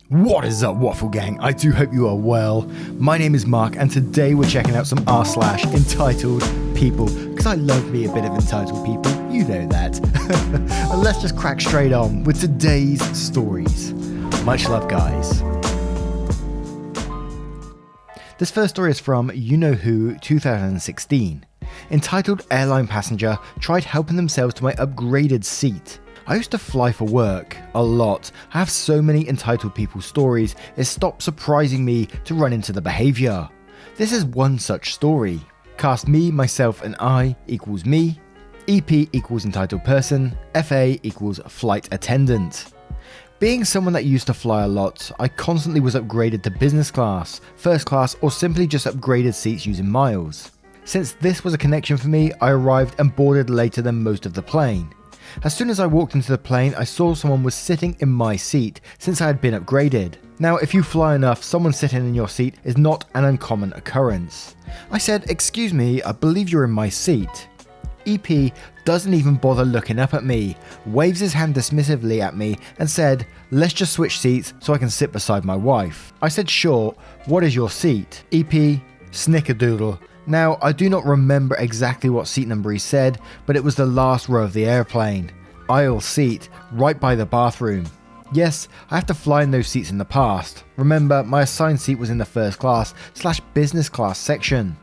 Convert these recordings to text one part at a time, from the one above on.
What is up, Waffle Gang? I do hope you are well. My name is Mark, and today we're checking out some r/entitled people, because I love me a bit of entitled people, you know that. And let's just crack straight on with today's stories. Much love, guys. This first story is from You Know Who 2016. Entitled Airline passenger tried helping themselves to my upgraded seat. I used to fly for work, a lot. I have so many entitled people stories, it stopped surprising me to run into the behaviour. This is one such story. Cast me, myself and I equals me. EP equals entitled person. FA equals flight attendant. Being someone that used to fly a lot, I constantly was upgraded to business class, first class, or simply just upgraded seats using miles. Since this was a connection for me, I arrived and boarded later than most of the plane. As soon as I walked into the plane, I saw someone was sitting in my seat since I had been upgraded. Now, if you fly enough, someone sitting in your seat is not an uncommon occurrence. I said, "Excuse me, I believe you're in my seat." EP doesn't even bother looking up at me, waves his hand dismissively at me and said, "Let's just switch seats so I can sit beside my wife." I said, "Sure, what is your seat?" EP, snickerdoodle. Now, I do not remember exactly what seat number he said, but it was the last row of the airplane. Aisle seat, right by the bathroom. Yes, I have to fly in those seats in the past. Remember, my assigned seat was in the first class / business class section.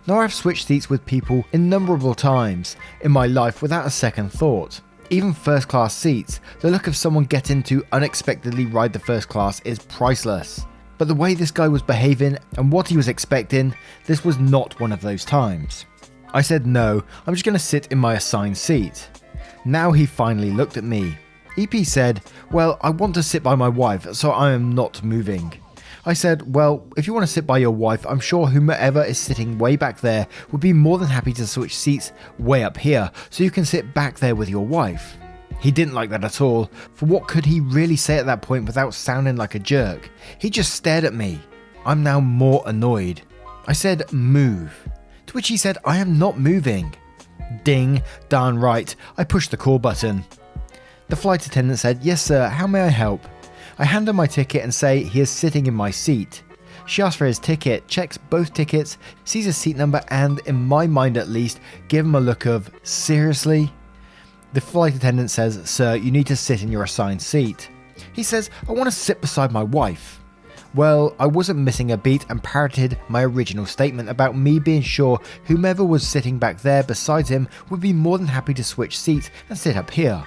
Now I've switched seats with people innumerable times in my life without a second thought. Even first class seats, the look of someone getting to unexpectedly ride the first class is priceless. But the way this guy was behaving and what he was expecting, this was not one of those times. I said no, I'm just going to sit in my assigned seat. Now he finally looked at me. EP said, "Well, I want to sit by my wife, so I am not moving." I said, "Well, if you want to sit by your wife, I'm sure whomever is sitting way back there would be more than happy to switch seats way up here, so you can sit back there with your wife." He didn't like that at all, for what could he really say at that point without sounding like a jerk? He just stared at me. I'm now more annoyed. I said, "Move." To which he said, "I am not moving." Ding, darn right, I pushed the call button. The flight attendant said, "Yes sir, how may I help?" I hand her my ticket and say he is sitting in my seat. She asks for his ticket, checks both tickets, sees his seat number and, in my mind at least, give him a look of, "Seriously?" The flight attendant says, "Sir, you need to sit in your assigned seat." He says, "I want to sit beside my wife." Well, I wasn't missing a beat and parroted my original statement about me being sure whomever was sitting back there beside him would be more than happy to switch seats and sit up here.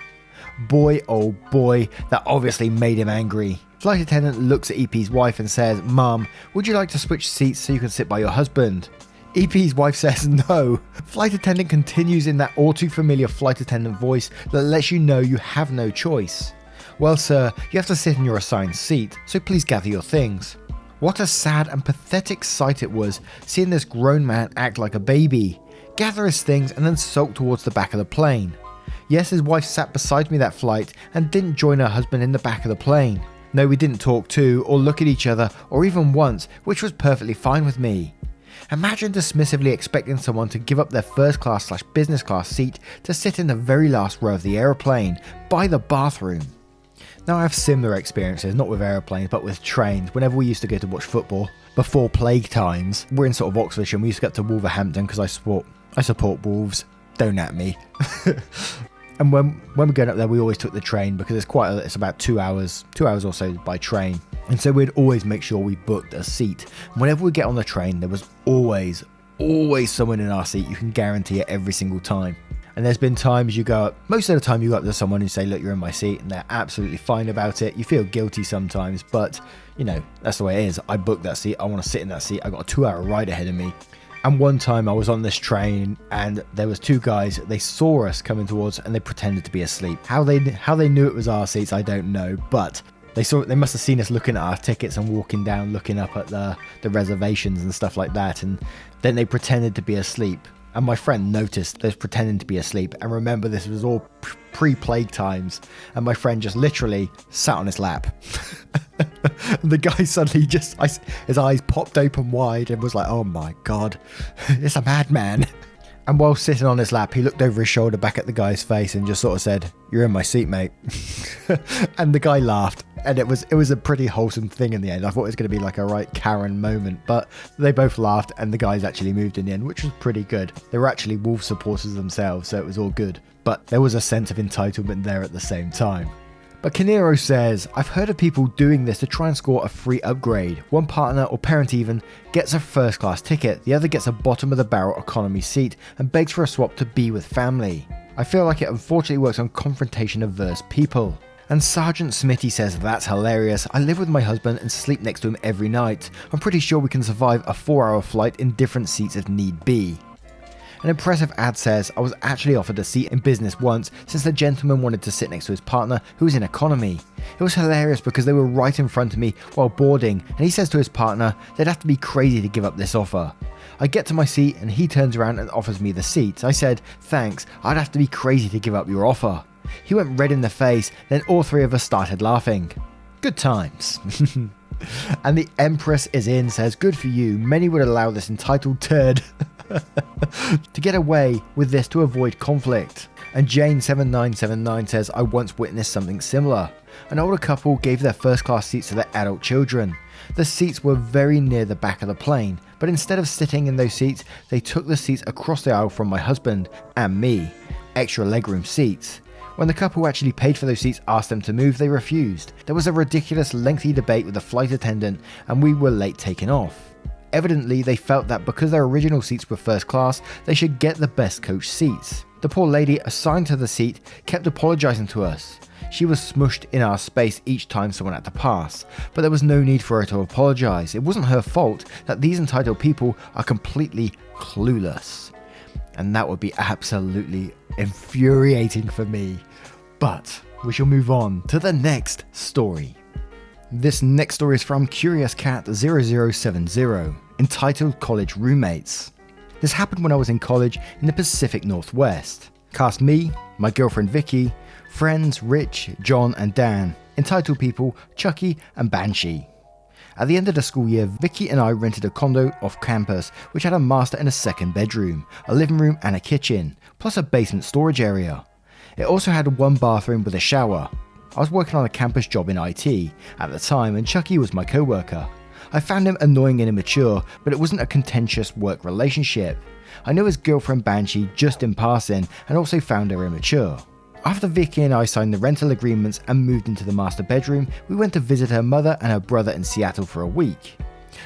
Boy, oh boy, that obviously made him angry. Flight attendant looks at EP's wife and says, "Mum, would you like to switch seats so you can sit by your husband?" EP's wife says no. Flight attendant continues in that all too familiar flight attendant voice that lets you know you have no choice. "Well sir, you have to sit in your assigned seat, so please gather your things." What a sad and pathetic sight it was, seeing this grown man act like a baby, gather his things and then sulk towards the back of the plane. Yes, his wife sat beside me that flight and didn't join her husband in the back of the plane. No, we didn't talk to or look at each other or even once, which was perfectly fine with me. Imagine dismissively expecting someone to give up their first class / business class seat to sit in the very last row of the aeroplane, by the bathroom. Now I have similar experiences, not with aeroplanes but with trains. Whenever we used to go to watch football, before plague times, we're in sort of Oxfordshire and we used to get to Wolverhampton because I support Wolves, don't at me. And when we're going up there, we always took the train because it's about 2 hours or so by train. And so we'd always make sure we booked a seat. And whenever we get on the train, there was always someone in our seat. You can guarantee it every single time. And there's been times most of the time you go up to someone who say, "Look, you're in my seat," and they're absolutely fine about it. You feel guilty sometimes, but you know, that's the way it is. I booked that seat. I want to sit in that seat. I got a 2-hour ride ahead of me. And one time I was on this train and there was 2 guys, they saw us coming towards and they pretended to be asleep. How they knew it was our seats, I don't know, but they must have seen us looking at our tickets and walking down, looking up at the reservations and stuff like that, and then they pretended to be asleep. And my friend noticed they're pretending to be asleep, and remember this was all pre-plague times, and my friend just literally sat on his lap. The guy suddenly his eyes popped open wide and was like, "Oh my god, it's a madman." And while sitting on his lap, he looked over his shoulder back at the guy's face and just sort of said, "You're in my seat, mate." And the guy laughed. And it was a pretty wholesome thing in the end. I thought it was going to be like a right Karen moment, but they both laughed and the guys actually moved in the end, which was pretty good. They were actually Wolves supporters themselves, so it was all good. But there was a sense of entitlement there at the same time. But Kinero says, I've heard of people doing this to try and score a free upgrade. One partner or parent even gets a first class ticket, the other gets a bottom of the barrel economy seat and begs for a swap to be with family. I feel like it unfortunately works on confrontation averse people. And Sergeant Smitty says, that's hilarious. I live with my husband and sleep next to him every night. I'm pretty sure we can survive a 4-hour flight in different seats if need be. An impressive ad says, I was actually offered a seat in business once since the gentleman wanted to sit next to his partner who was in economy. It was hilarious because they were right in front of me while boarding and he says to his partner, they'd have to be crazy to give up this offer. I get to my seat and he turns around and offers me the seat. I said, thanks, I'd have to be crazy to give up your offer. He went red in the face, then all three of us started laughing. Good times. And the Empress is in says, good for you, many would allow this entitled turd to get away with this to avoid conflict. And Jane7979 says, I once witnessed something similar. An older couple gave their first class seats to their adult children. The seats were very near the back of the plane, but instead of sitting in those seats, they took the seats across the aisle from my husband and me, extra legroom seats. When the couple who actually paid for those seats asked them to move, they refused. There was a ridiculous lengthy debate with the flight attendant and we were late taking off. Evidently, they felt that because their original seats were first class, they should get the best coach seats. The poor lady assigned to the seat kept apologising to us. She was smushed in our space each time someone had to pass, but there was no need for her to apologise. It wasn't her fault that these entitled people are completely clueless. And that would be absolutely infuriating for me. But we shall move on to the next story. This next story is from CuriousCat0070, entitled College Roommates. This happened when I was in college in the Pacific Northwest. Cast me, my girlfriend Vicky, friends Rich, John and Dan, entitled people Chucky and Banshee. At the end of the school year, Vicky and I rented a condo off campus which had a master and a second bedroom, a living room and a kitchen, plus a basement storage area. It also had one bathroom with a shower. I was working on a campus job in IT at the time and Chucky was my co-worker. I found him annoying and immature, but it wasn't a contentious work relationship. I knew his girlfriend Banshee just in passing and also found her immature. After Vicky and I signed the rental agreements and moved into the master bedroom, we went to visit her mother and her brother in Seattle for a week.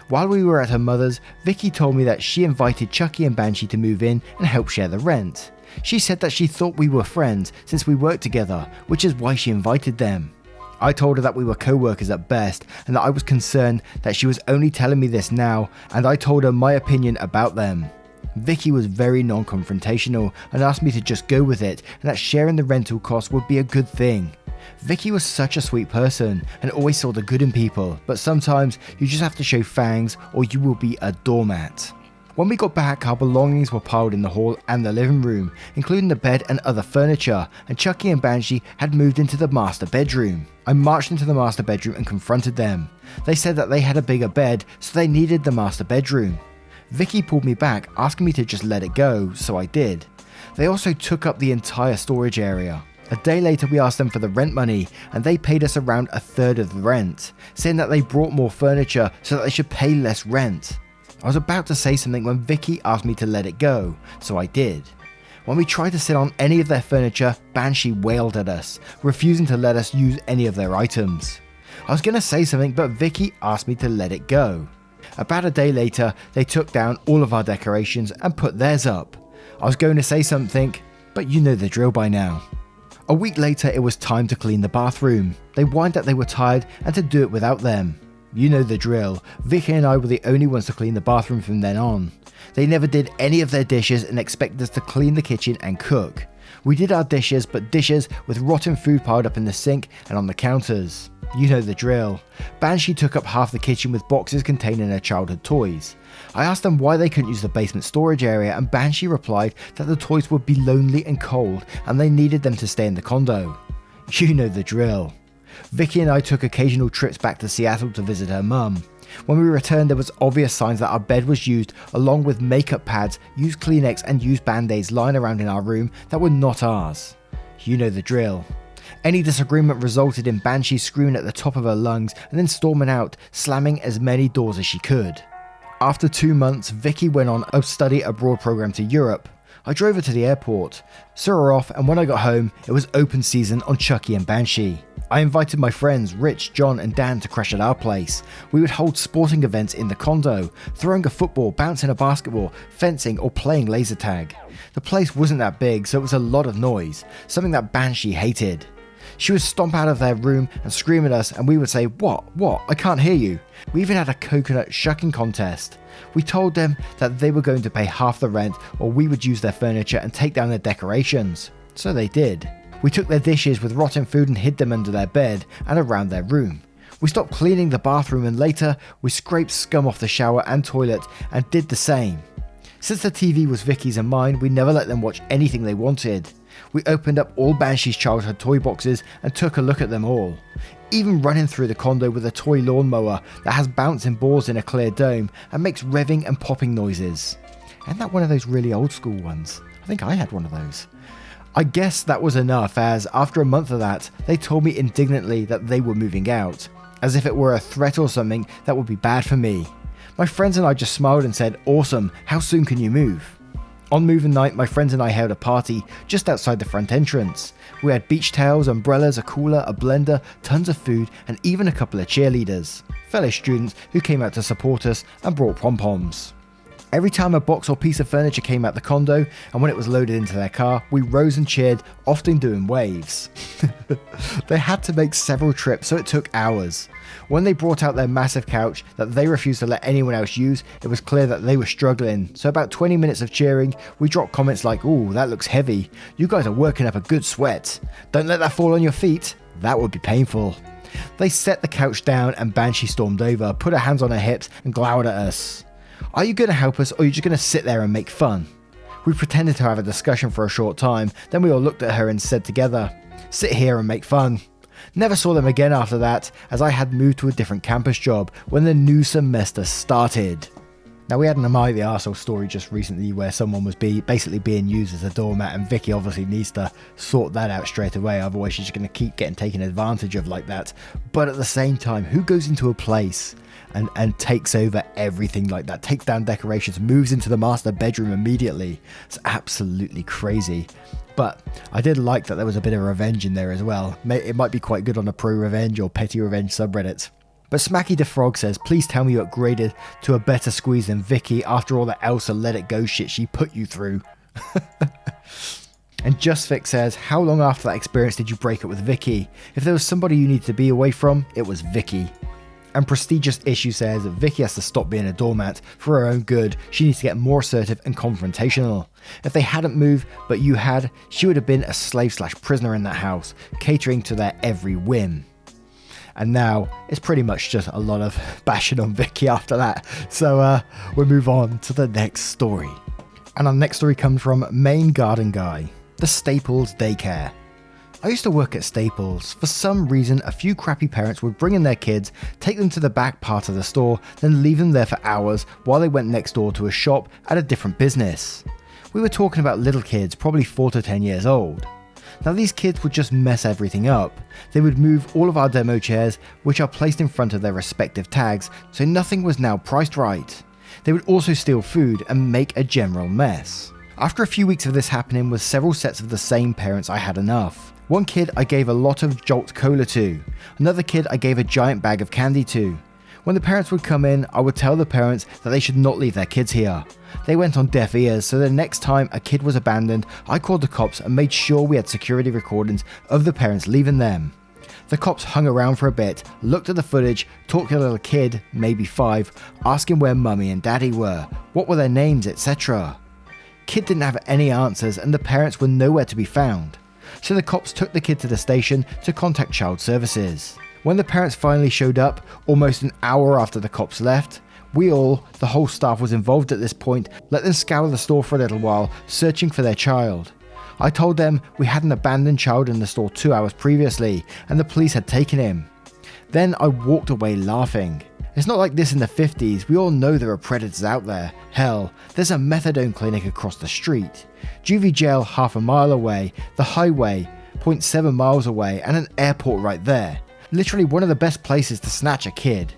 While we were at her mother's, Vicky told me that she invited Chucky and Banshee to move in and help share the rent. She said that she thought we were friends since we worked together, which is why she invited them. I told her that we were co-workers at best and that I was concerned that she was only telling me this now, and I told her my opinion about them. Vicky was very non-confrontational and asked me to just go with it and that sharing the rental costs would be a good thing. Vicky was such a sweet person and always saw the good in people, but sometimes you just have to show fangs or you will be a doormat. When we got back, our belongings were piled in the hall and the living room, including the bed and other furniture, and Chucky and Banshee had moved into the master bedroom. I marched into the master bedroom and confronted them. They said that they had a bigger bed, so they needed the master bedroom. Vicky pulled me back, asking me to just let it go, so I did. They also took up the entire storage area. A day later we asked them for the rent money, and they paid us around a third of the rent, saying that they brought more furniture so that they should pay less rent. I was about to say something when Vicky asked me to let it go, so I did. When we tried to sit on any of their furniture, Banshee wailed at us, refusing to let us use any of their items. I was going to say something, but Vicky asked me to let it go. About a day later, they took down all of our decorations and put theirs up. I was going to say something, but you know the drill by now. A week later, it was time to clean the bathroom. They whined that they were tired and to do it without them. You know the drill. Vicky and I were the only ones to clean the bathroom from then on. They never did any of their dishes and expected us to clean the kitchen and cook. We did our dishes, but dishes with rotten food piled up in the sink and on the counters. You know the drill. Banshee took up half the kitchen with boxes containing her childhood toys. I asked them why they couldn't use the basement storage area, and Banshee replied that the toys would be lonely and cold and they needed them to stay in the condo. You know the drill. Vicky and I took occasional trips back to Seattle to visit her mum. When we returned, there was obvious signs that our bed was used, along with makeup pads, used Kleenex and used band-aids lying around in our room that were not ours. You know the drill. Any disagreement resulted in Banshee screaming at the top of her lungs and then storming out, slamming as many doors as she could. After 2 months, Vicky went on a study abroad program to Europe. I drove her to the airport, saw her off, and when I got home, it was open season on Chucky and Banshee. I invited my friends Rich, John and Dan to crash at our place. We would hold sporting events in the condo, throwing a football, bouncing a basketball, fencing or playing laser tag. The place wasn't that big, so it was a lot of noise, something that Banshee hated. She would stomp out of their room and scream at us, and we would say, What? I can't hear you." We even had a coconut shucking contest. We told them that they were going to pay half the rent or we would use their furniture and take down their decorations. So they did. We took their dishes with rotten food and hid them under their bed and around their room. We stopped cleaning the bathroom, and later we scraped scum off the shower and toilet and did the same. Since the TV was Vicky's and mine, we never let them watch anything they wanted. We opened up all Banshee's childhood toy boxes and took a look at them all. Even running through the condo with a toy lawnmower that has bouncing balls in a clear dome and makes revving and popping noises. Isn't that one of those really old school ones? I think I had one of those. I guess that was enough, as after a month of that, they told me indignantly that they were moving out, as if it were a threat or something that would be bad for me. My friends and I just smiled and said, "Awesome, how soon can you move?" On moving night, my friends and I held a party just outside the front entrance. We had beach towels, umbrellas, a cooler, a blender, tons of food, and even a couple of cheerleaders, fellow students who came out to support us and brought pom-poms. Every time a box or piece of furniture came out the condo, and when it was loaded into their car, we rose and cheered, often doing waves. They had to make several trips, so it took hours. When they brought out their massive couch that they refused to let anyone else use, it was clear that they were struggling. So about 20 minutes of cheering, we dropped comments like, "Ooh, that looks heavy. You guys are working up a good sweat. Don't let that fall on your feet. That would be painful." They set the couch down and Banshee stormed over, put her hands on her hips and glowered at us. "Are you going to help us, or are you just going to sit there and make fun?" We pretended to have a discussion for a short time, then we all looked at her and said together, "Sit here and make fun." Never saw them again after that, as I had moved to a different campus job when the new semester started. Now, we had an Am I the Arsehole story just recently where someone was basically being used as a doormat, and Vicky obviously needs to sort that out straight away, otherwise she's going to keep getting taken advantage of like that. But at the same time, who goes into a place and takes over everything like that, takes down decorations, moves into the master bedroom immediately? It's absolutely crazy. But I did like that there was a bit of revenge in there as well. It might be quite good on a pro-revenge or petty revenge subreddit. But Smacky the Frog says, "Please tell me you upgraded to a better squeeze than Vicky after all the Elsa let it go shit she put you through." And JustFix says, "How long after that experience did you break up with Vicky? If there was somebody you needed to be away from, it was Vicky." And Prestigious Issue says that Vicky has to stop being a doormat for her own good. She needs to get more assertive and confrontational. If they hadn't moved, but you had, she would have been a slave/prisoner in that house, catering to their every whim. And now it's pretty much just a lot of bashing on Vicky after that. So we'll move on to the next story. And our next story comes from Main Garden Guy, the Staples Daycare. I used to work at Staples. For some reason, a few crappy parents would bring in their kids, take them to the back part of the store, then leave them there for hours while they went next door to a shop at a different business. We were talking about little kids, probably 4 to 10 years old. Now, these kids would just mess everything up. They would move all of our demo chairs, which are placed in front of their respective tags, so nothing was now priced right. They would also steal food and make a general mess. After a few weeks of this happening with several sets of the same parents, I had enough. One kid I gave a lot of Jolt Cola to. Another kid I gave a giant bag of candy to. When the parents would come in, I would tell the parents that they should not leave their kids here. They went on deaf ears, so the next time a kid was abandoned, I called the cops and made sure we had security recordings of the parents leaving them. The cops hung around for a bit, looked at the footage, talked to the little kid, maybe 5, asking where mummy and daddy were, what were their names, etc. Kid didn't have any answers and the parents were nowhere to be found. So the cops took the kid to the station to contact child services. When the parents finally showed up, almost an hour after the cops left, the whole staff was involved at this point, let them scour the store for a little while, searching for their child. I told them we had an abandoned child in the store 2 hours previously, and the police had taken him. Then I walked away laughing. It's not like this in the 50s, we all know there are predators out there. Hell, there's a methadone clinic across the street. Juvie jail half a mile away, the highway, 0.7 miles away and an airport right there. Literally one of the best places to snatch a kid.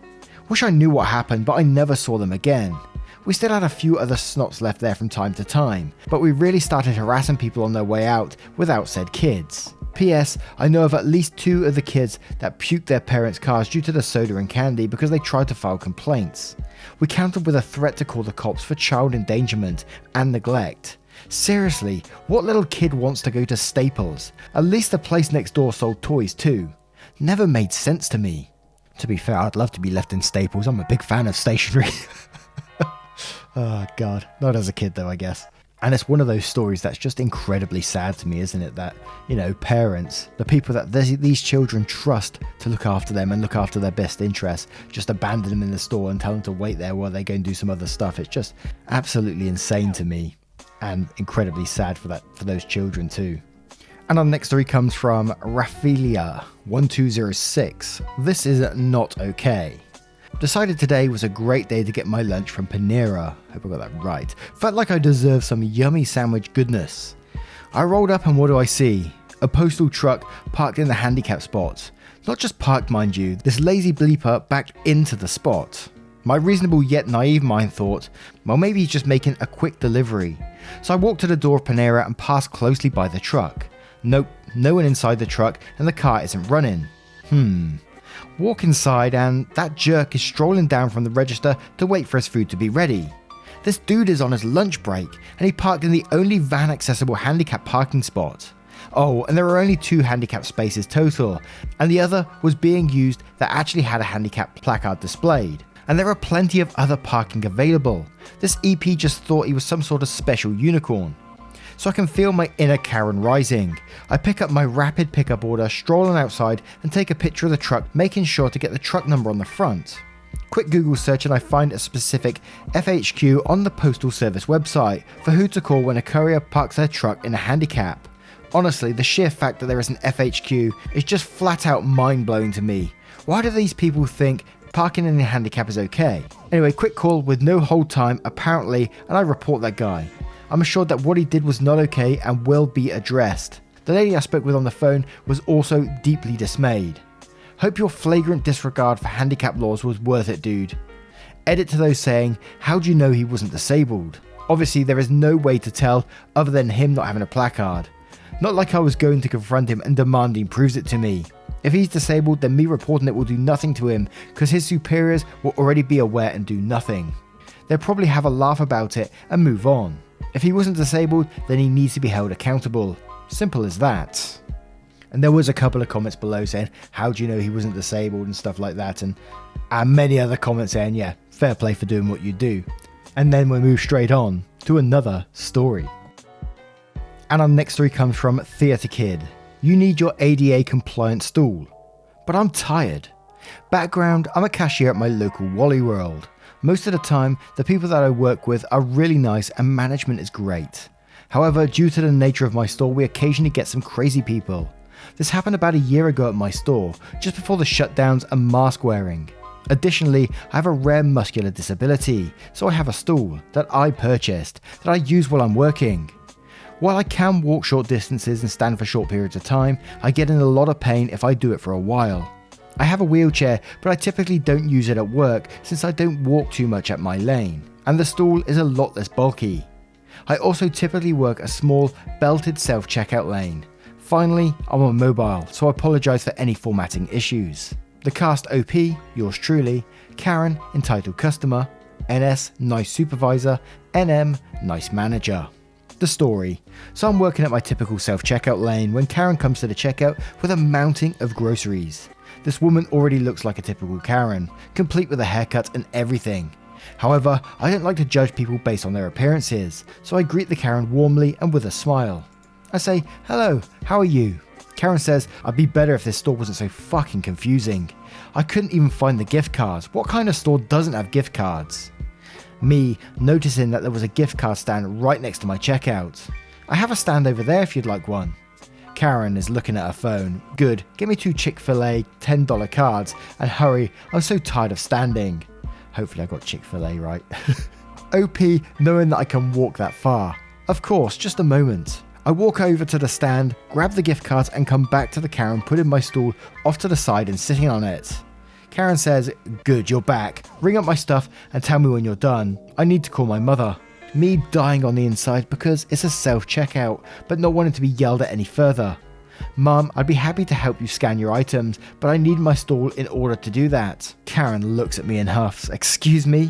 Wish I knew what happened, but I never saw them again. We still had a few other snots left there from time to time, but we really started harassing people on their way out without said kids. P.S. I know of at least 2 of the kids that puked their parents' cars due to the soda and candy because they tried to file complaints. We countered with a threat to call the cops for child endangerment and neglect. Seriously, what little kid wants to go to Staples? At least the place next door sold toys too. Never made sense to me. To be fair, I'd love to be left in Staples. I'm a big fan of stationery. Oh god, not as a kid though, I guess. And it's one of those stories that's just incredibly sad to me, isn't it? That, you know, parents, the people that these children trust to look after them and look after their best interests, just abandon them in the store and tell them to wait there while they go and do some other stuff. It's just absolutely insane to me, and incredibly sad for those children too. And our next story comes from Raphaelia1206. This is not okay. Decided today was a great day to get my lunch from Panera. Hope I got that right. Felt like I deserved some yummy sandwich goodness. I rolled up and what do I see? A postal truck parked in the handicap spot. Not just parked, mind you, this lazy bleeper backed into the spot. My reasonable yet naive mind thought, well, maybe he's just making a quick delivery. So I walked to the door of Panera and passed closely by the truck. Nope, no one inside the truck and the car isn't running. Walk inside and that jerk is strolling down from the register to wait for his food to be ready. This dude is on his lunch break and he parked in the only van accessible handicap parking spot. Oh, and there were only 2 handicap spaces total, and the other was being used that actually had a handicap placard displayed. And there are plenty of other parking available. This EP just thought he was some sort of special unicorn. So I can feel my inner Karen rising. I pick up my rapid pickup order, stroll on outside and take a picture of the truck, making sure to get the truck number on the front. Quick Google search and I find a specific FHQ on the Postal Service website for who to call when a courier parks their truck in a handicap. Honestly, the sheer fact that there is an FHQ is just flat out mind-blowing to me. Why do these people think parking in a handicap is okay? Anyway, quick call with no hold time apparently, and I report that guy. I'm assured that what he did was not okay and will be addressed. The lady I spoke with on the phone was also deeply dismayed. Hope your flagrant disregard for handicap laws was worth it, dude. Edit to those saying, how do you know he wasn't disabled? Obviously there is no way to tell other than him not having a placard. Not like I was going to confront him and demand he proves it to me. If he's disabled, then me reporting it will do nothing to him because his superiors will already be aware and do nothing. They'll probably have a laugh about it and move on. If he wasn't disabled, then he needs to be held accountable. Simple as that. And there was a couple of comments below saying, how do you know he wasn't disabled and stuff like that, and many other comments saying, yeah, fair play for doing what you do. And then we move straight on to another story. And our next story comes from Theatre Kid. You need your ADA compliant stool. But I'm tired. Background, I'm a cashier at my local Wally World. Most of the time, the people that I work with are really nice and management is great. However, due to the nature of my store, we occasionally get some crazy people. This happened about a year ago at my store, just before the shutdowns and mask wearing. Additionally, I have a rare muscular disability, so I have a stool that I purchased that I use while I'm working. While I can walk short distances and stand for short periods of time, I get in a lot of pain if I do it for a while. I have a wheelchair, but I typically don't use it at work since I don't walk too much at my lane, and the stool is a lot less bulky. I also typically work a small, belted self-checkout lane. Finally, I'm on mobile, so I apologise for any formatting issues. The cast OP, yours truly, Karen, entitled customer, NS, nice supervisor, NM, nice manager. The story. So I'm working at my typical self-checkout lane when Karen comes to the checkout with a mounting of groceries. This woman already looks like a typical Karen, complete with a haircut and everything. However, I don't like to judge people based on their appearances, so I greet the Karen warmly and with a smile. I say, hello, how are you? Karen says, I'd be better if this store wasn't so fucking confusing. I couldn't even find the gift cards. What kind of store doesn't have gift cards? Me, noticing that there was a gift card stand right next to my checkout. I have a stand over there if you'd like one. Karen is looking at her phone. Good, get me 2 Chick-fil-A $10 cards and hurry, I'm so tired of standing. Hopefully I got Chick-fil-A right. OP, knowing that I can walk that far. Of course, just a moment. I walk over to the stand, grab the gift cards and come back to the Karen, putting my stool off to the side and sitting on it. Karen says, "Good, you're back. Ring up my stuff and tell me when you're done. I need to call my mother." Me dying on the inside because it's a self-checkout, but not wanting to be yelled at any further. "Mum, I'd be happy to help you scan your items, but I need my stall in order to do that." Karen looks at me and huffs. "Excuse me?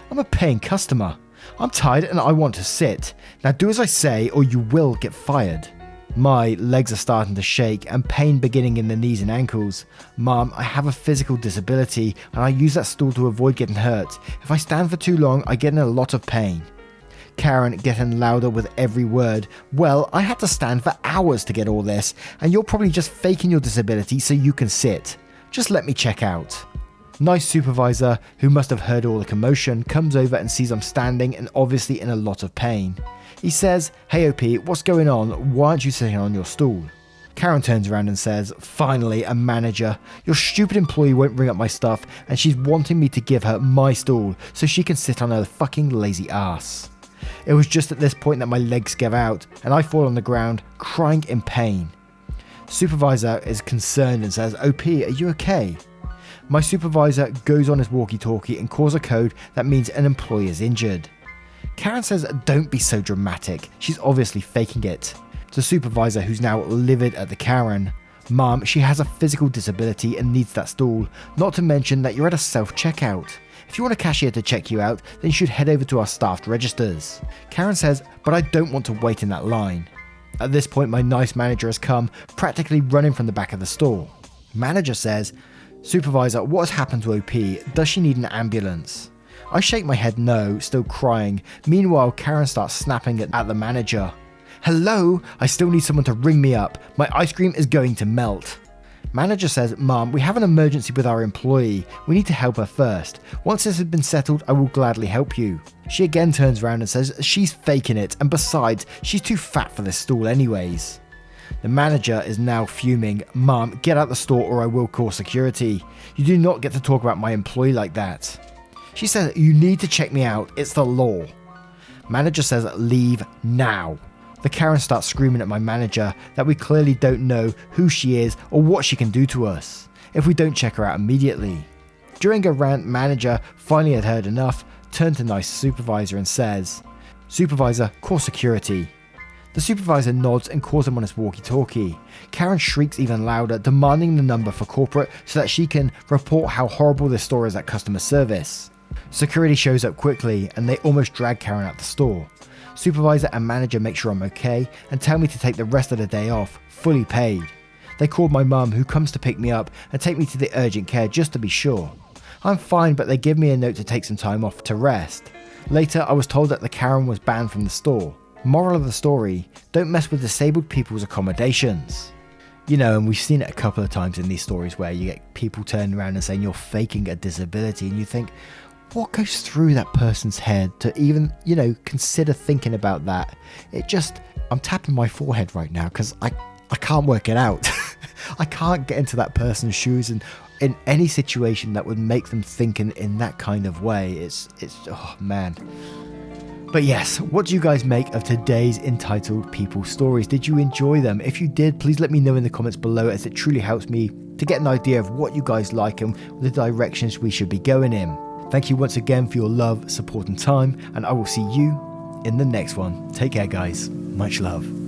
I'm a paying customer. I'm tired and I want to sit. Now do as I say or you will get fired." My legs are starting to shake and pain beginning in the knees and ankles. "Mum, I have a physical disability and I use that stool to avoid getting hurt. If I stand for too long, I get in a lot of pain." Karen getting louder with every word. "Well, I had to stand for hours to get all this, and you're probably just faking your disability so you can sit. Just let me check out." Nice supervisor, who must have heard all the commotion, comes over and sees I'm standing and obviously in a lot of pain. He says, "Hey OP, what's going on? Why aren't you sitting on your stool?" Karen turns around and says, "Finally, a manager. Your stupid employee won't ring up my stuff and she's wanting me to give her my stool so she can sit on her fucking lazy ass." It was just at this point that my legs give out and I fall on the ground, crying in pain. Supervisor is concerned and says, "OP, are you okay?" My supervisor goes on his walkie-talkie and calls a code that means an employee is injured. Karen says, "Don't be so dramatic. She's obviously faking it." The supervisor, who's now livid at the Karen, "Mum, she has a physical disability and needs that stool, not to mention that you're at a self-checkout. If you want a cashier to check you out, then you should head over to our staffed registers." Karen says, "But I don't want to wait in that line." At this point, my nice manager has come, practically running from the back of the store. Manager says, "Supervisor, what has happened to OP? Does she need an ambulance?" I shake my head no, still crying. Meanwhile, Karen starts snapping at the manager. "Hello? I still need someone to ring me up. My ice cream is going to melt." Manager says, "Mum, we have an emergency with our employee. We need to help her first. Once this has been settled, I will gladly help you." She again turns around and says she's faking it, and besides, she's too fat for this stool anyways. The manager is now fuming. "Mum, get out the store or I will call security. You do not get to talk about my employee like that." She says, "You need to check me out. It's the law." Manager says, "Leave now." The Karen starts screaming at my manager that we clearly don't know who she is or what she can do to us if we don't check her out immediately. During a rant, manager finally had heard enough, turned to nice supervisor and says, "Supervisor, call security." The supervisor nods and calls him on his walkie-talkie. Karen shrieks even louder, demanding the number for corporate so that she can report how horrible this store is at customer service. Security shows up quickly and they almost drag Karen out the store. Supervisor and manager make sure I'm okay and tell me to take the rest of the day off, fully paid. They called my mum, who comes to pick me up and take me to the urgent care just to be sure. I'm fine, but they give me a note to take some time off to rest. Later, I was told that the Karen was banned from the store. Moral of the story, don't mess with disabled people's accommodations. You know, and we've seen it a couple of times in these stories where you get people turning around and saying you're faking a disability and you think, what goes through that person's head to even, consider thinking about that? I'm tapping my forehead right now because I can't work it out. I can't get into that person's shoes and in any situation that would make them think in that kind of way. It's oh man. But yes, what do you guys make of today's Entitled People stories? Did you enjoy them? If you did, please let me know in the comments below, as it truly helps me to get an idea of what you guys like and the directions we should be going in. Thank you once again for your love, support and time, and I will see you in the next one. Take care guys. Much love.